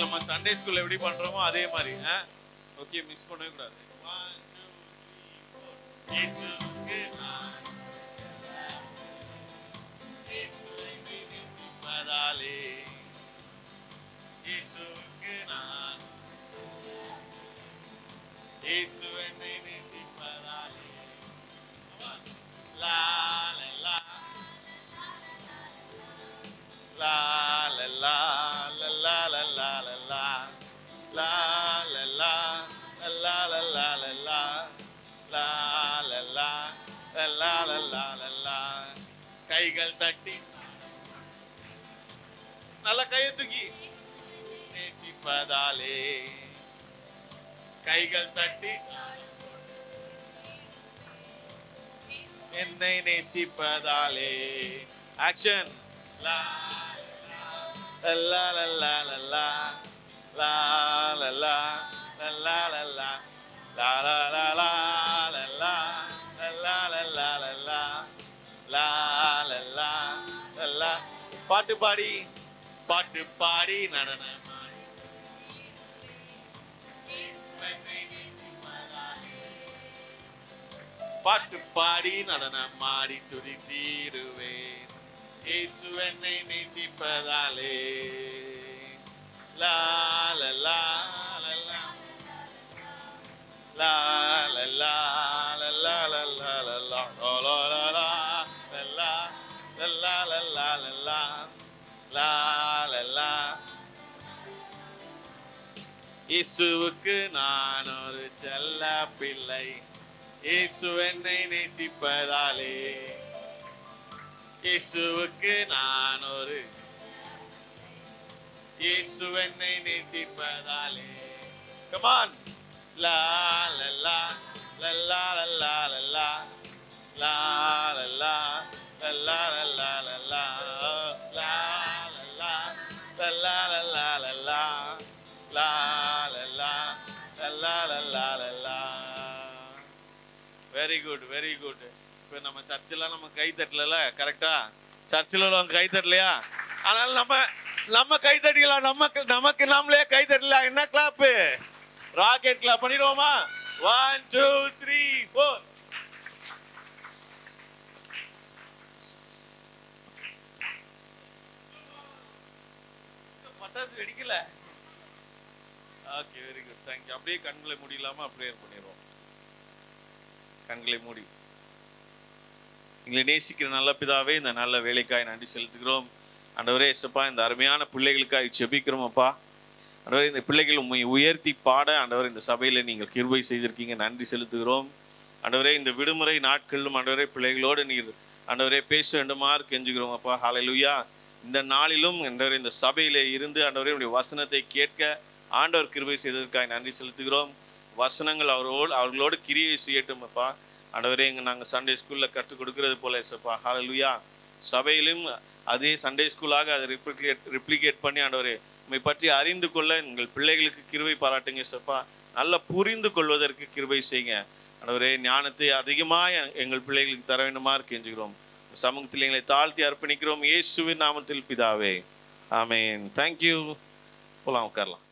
நம்ம சண்டே ஸ்கூல்ல எப்படி பண்றோமோ அதே மாதிரி. ஓகே, மிஸ் பண்ணவே கூடாது. 1 2 3 4. இயேசுவுக்கு நான் நேசிப்பதாலே, இயேசுவுக்கு நான், இயேசு என்னை நேசிப்பதாலே. லா லா லா லா லா லா லா லா லா லா லா லா லா லா லா லா லா லா லா. கைகள் தட்டி நல்ல கையை தூக்கி நேசிப்பதாலே, கைகள் தட்டி என்னை நேசிப்பதாலே. ஆக்ஷன். லா லா லா லா லா லா லா லா லா லா லா லா லா லா லா. பாட்டு பாடி பாட்டு பாடி நடனமாடி பாட்டு பாடி நடனமாடி துதித்திடுவேன், இயேசு என்னை நேசிப்பதாலே. லா லா லா லா லா லா லா லா லா லா லா லா லா. இயேசுவுக்கு நான் ஒரு செல்ல பிள்ளை, இயேசு என்னை நேசிப்பதாலே, இயேசுவுக்கு நான் ஒரு, இயேசு என்னை நேசிப்பதாலே. Come on. Law law law law law law law law law law law law law law. Very good, very good. இப்போ நம்ம சர்ச்சில் நம்ம கை தட்டல, கரெக்டா? சர்ச்சில் உள்ளவங்க கை தட்டலையா? ஆனால் நம்ம கை தட்டிக்கலாம். நமக்கு நம்மளே கை தட்டலாம். என்ன கிளாப்பு? Rocket clap பண்ணிடுவோமா? 1 2 3 4. பட்டாசு வெடிக்கல. Okay, very good, thank you. அப்படியே கண்களை மூடிலாமா? அப்படியே பண்ணிடுவோம். கண்களை மூடி. எங்களை நேசிக்கிற நல்ல பிதாவே, இந்த நல்ல வேலைக்காய் நன்றி செலுத்துகிறோம். ஆண்டவரே இயேசுப்பா, இந்த அருமையான பிள்ளைகளுக்காக ஜெபிக்கிறோம் அப்பா. ஆண்டவரே, இந்த பிள்ளைகள் உண்மை உயர்த்தி பாட ஆண்டவரே இந்த சபையில் நீங்கள் கிருபை செய்திருக்கீங்க, நன்றி செலுத்துகிறோம். ஆண்டவரே, இந்த விடுமுறை நாட்களிலும் ஆண்டவரே பிள்ளைகளோடு நீர் ஆண்டவரே பேச வேண்டுமாறு கெஞ்சுகிறோம் அப்பா. ஹல்லேலூயா. இந்த நாளிலும் ஆண்டவரே இந்த சபையிலே இருந்து ஆண்டவரே உடைய வசனத்தை கேட்க ஆண்டவர் கிருபை செய்ததற்காக நன்றி செலுத்துகிறோம். வசனங்கள் அவர்களோடு கிரியை செய்யட்டும் அப்பா. ஆண்டவரே, நாங்கள் சண்டே ஸ்கூலில் கற்றுக் கொடுக்கறது போல ஏசப்பா. ஹல்லேலூயா. சபையிலும் அதே சண்டே ஸ்கூலாக அதை ரிப்ளிகேட் பண்ணி ஆண்டவரே உம்மை பற்றி அறிந்து கொள்ள எங்கள் பிள்ளைகளுக்கு கிருபை பாராட்டுங்க ஏசப்பா. நல்லா புரிந்து கொள்வதற்கு கிருபை செய்யுங்க ஆண்டவரே. ஞானத்தை அதிகமாக எங்கள் பிள்ளைகளுக்கு தர வேண்டுமா கெஞ்சுகிறோம். சமூகத்தில் எங்களை தாழ்த்தி அர்ப்பணிக்கிறோம், இயேசுவின் நாமத்தில் பிதாவே, ஆமென். தேங்க்யூ. போலாம், உட்காரலாம்.